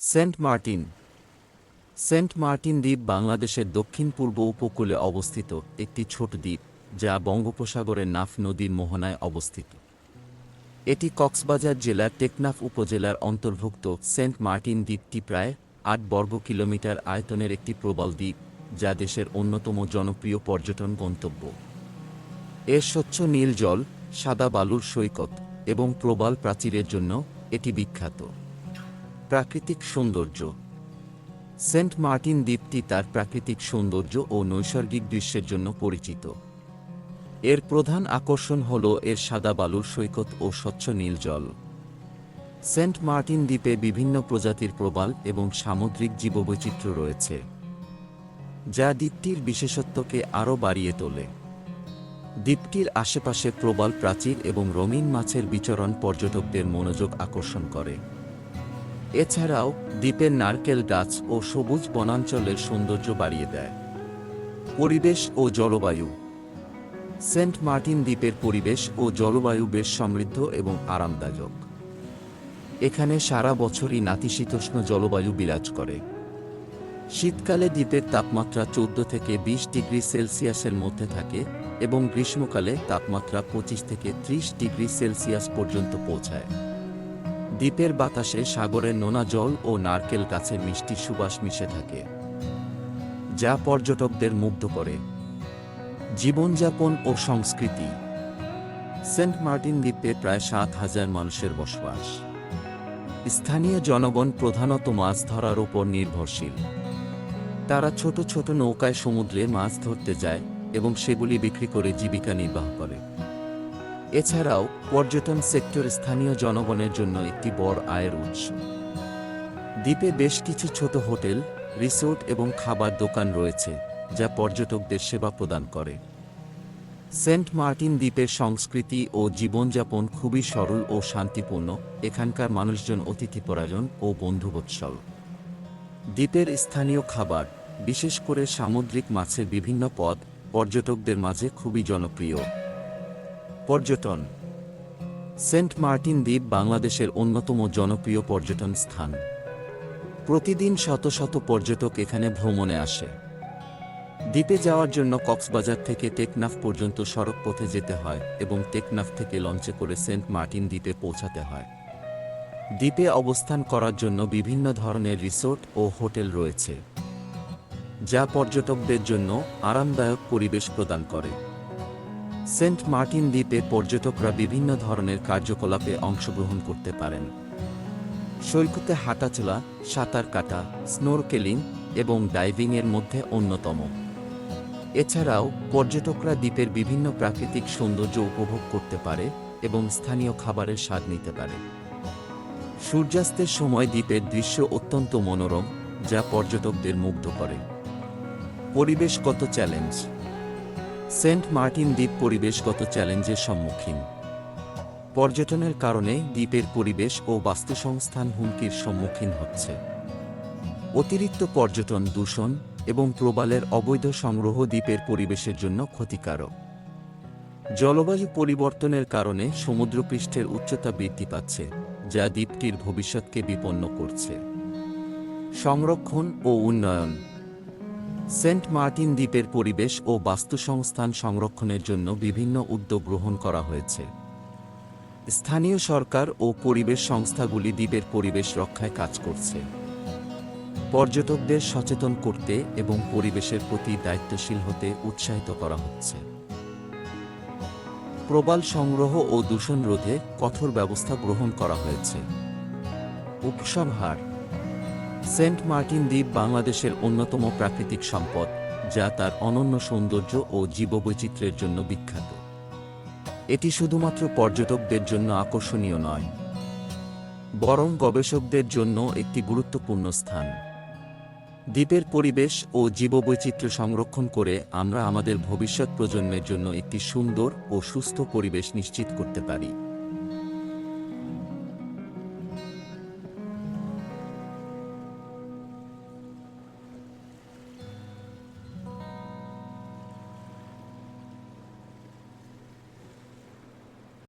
Saint Martin Saint Martin দ্বীপ বাংলাদেশের দক্ষিণ-পূর্ব উপকূলে অবস্থিত একটি ছোট দ্বীপ যা বঙ্গোপসাগরের নাফ নদীর মোহনায় অবস্থিত। এটি কক্সবাজার জেলার টেকনাফ উপজেলার অন্তর্ভুক্ত। সেন্ট মার্টিন দ্বীপটি প্রায় ৮ বর্গ কিলোমিটার আয়তনের একটি প্রবাল দ্বীপ যা দেশের অন্যতম জনপ্রিয় পর্যটন গন্তব্য। এর স্বচ্ছ নীল জল, সাদা বালুর সৈকত এবং প্রবাল প্রাচীরের জন্য এটি বিখ্যাত। প্রাকৃতিক সৌন্দর্য: সেন্ট মার্টিন দ্বীপটি তার প্রাকৃতিক সৌন্দর্য ও নৈসর্গিক দৃশ্যের জন্য পরিচিত। এর প্রধান আকর্ষণ হল এর সাদা বালুর সৈকত ও স্বচ্ছ নীল জল। সেন্ট মার্টিন দ্বীপে বিভিন্ন প্রজাতির প্রবাল এবং সামুদ্রিক জীববৈচিত্র্য রয়েছে, যা দ্বীপটির বিশেষত্বকে আরও বাড়িয়ে তোলে। দ্বীপটির আশেপাশে প্রবাল প্রাচীর এবং রঙিন মাছের বিচরণ পর্যটকদের মনোযোগ আকর্ষণ করে। এছাড়াও দ্বীপের নারকেল গাছ ও সবুজ বনাঞ্চলের সৌন্দর্য বাড়িয়ে দেয়। পরিবেশ ও জলবায়ু: সেন্ট মার্টিন দ্বীপের পরিবেশ ও জলবায়ু বেশ সমৃদ্ধ এবং আরামদায়ক। এখানে সারা বছরই নাতিশীতোষ্ণ জলবায়ু বিরাজ করে। শীতকালে দ্বীপের তাপমাত্রা 14 থেকে 20 ডিগ্রি সেলসিয়াসের মধ্যে থাকে এবং গ্রীষ্মকালে তাপমাত্রা 25 থেকে 30 ডিগ্রি সেলসিয়াস পর্যন্ত পৌঁছায়। দ্বীপের বাতাসে সাগরের নোনা জল ও নারকেল গাছের মিষ্টি সুবাস মিশে থাকে, যা পর্যটকদের মুগ্ধ করে। জীবনযাপন ও সংস্কৃতি: সেন্ট মার্টিন দ্বীপে প্রায় 7,000 মানুষের বসবাস। স্থানীয় জনগণ প্রধানত মাছ ধরার উপর নির্ভরশীল। তারা ছোট ছোট নৌকায় সমুদ্রে মাছ ধরতে যায় এবং সেগুলি বিক্রি করে জীবিকা নির্বাহ করে। এছাড়াও পর্যটন সেক্টর স্থানীয় জনগণের জন্য একটি বড় আয়ের উৎস। দ্বীপে বেশ কিছু ছোট হোটেল, রিসোর্ট এবং খাবার দোকান রয়েছে যা পর্যটকদের সেবা প্রদান করে। সেন্ট মার্টিন দ্বীপের সংস্কৃতি ও জীবনযাপন খুবই সরল ও শান্তিপূর্ণ। এখানকার মানুষজন অতিথিপরায়ণ ও বন্ধুবৎসল। দ্বীপের স্থানীয় খাবার, বিশেষ করে সামুদ্রিক মাছের বিভিন্ন পদ, পর্যটকদের মাঝে খুবই জনপ্রিয়। পর্যটন: সেন্ট মার্টিন দ্বীপ বাংলাদেশের অন্যতম জনপ্রিয় পর্যটন স্থান। প্রতিদিন শত শত পর্যটক এখানে ভ্রমণে আসে। দ্বীপে যাওয়ার জন্য কক্সবাজার থেকে টেকনাফ পর্যন্ত সড়ক পথে যেতে হয় এবং টেকনাফ থেকে লঞ্চে করে সেন্ট মার্টিন দ্বীপে পৌঁছাতে হয়। দ্বীপে অবস্থান করার জন্য বিভিন্ন ধরনের রিসোর্ট ও হোটেল রয়েছে, যা পর্যটকদের জন্য আরামদায়ক পরিবেশ প্রদান করে। সেন্ট মার্টিন দ্বীপে পর্যটকরা বিভিন্ন ধরনের কার্যকলাপে অংশগ্রহণ করতে পারেন। সৈকতে হাঁটাচলা, সাঁতার কাটা, স্নোরকেলিং এবং ডাইভিংয়ের মধ্যে অন্যতম। এছাড়াও পর্যটকরা দ্বীপের বিভিন্ন প্রাকৃতিক সৌন্দর্য উপভোগ করতে পারে এবং স্থানীয় খাবারের স্বাদ নিতে পারে। সূর্যাস্তের সময় দ্বীপের দৃশ্য অত্যন্ত মনোরম, যা পর্যটকদের মুগ্ধ করে। পরিবেশগত চ্যালেঞ্জ: সেন্ট মার্টিন দ্বীপ পরিবেশগত চ্যালেঞ্জের সম্মুখীন। পর্যটনের কারণে দ্বীপের পরিবেশ ও বাস্তুসংস্থান হুমকির সম্মুখীন হচ্ছে। অতিরিক্ত পর্যটন, দূষণ এবং প্রবালের অবৈধ সংগ্রহ দ্বীপের পরিবেশের জন্য ক্ষতিকারক। জলবায়ু পরিবর্তনের কারণে সমুদ্রপৃষ্ঠের উচ্চতা বৃদ্ধি পাচ্ছে, যা দ্বীপটির ভবিষ্যৎকে বিপন্ন করছে। সংরক্ষণ ও উন্নয়ন: সেন্ট মার্টিন দ্বীপের পরিবেশ ও বাস্তুসংস্থান সংরক্ষণের জন্য বিভিন্ন উদ্যোগ গ্রহণ করা হয়েছে। স্থানীয় সরকার ও পরিবেশ সংস্থাগুলি দ্বীপের পরিবেশ রক্ষায় কাজ করছে। পর্যটকদের সচেতন করতে এবং পরিবেশের প্রতি দায়িত্বশীল হতে উৎসাহিত করা হচ্ছে। প্রবাল সংগ্রহ ও দূষণ রোধে কঠোর ব্যবস্থা গ্রহণ করা হয়েছে। উপসংহার: সেন্ট মার্টিন দ্বীপ বাংলাদেশের অন্যতম প্রাকৃতিক সম্পদ, যা তার অনন্য সৌন্দর্য ও জীববৈচিত্র্যের জন্য বিখ্যাত। এটি শুধুমাত্র পর্যটকদের জন্য আকর্ষণীয় নয়, বরং গবেষকদের জন্য একটি গুরুত্বপূর্ণ স্থান। দ্বীপের পরিবেশ ও জীববৈচিত্র্য সংরক্ষণ করে আমরা আমাদের ভবিষ্যৎ প্রজন্মের জন্য একটি সুন্দর ও সুস্থ পরিবেশ নিশ্চিত করতে পারি।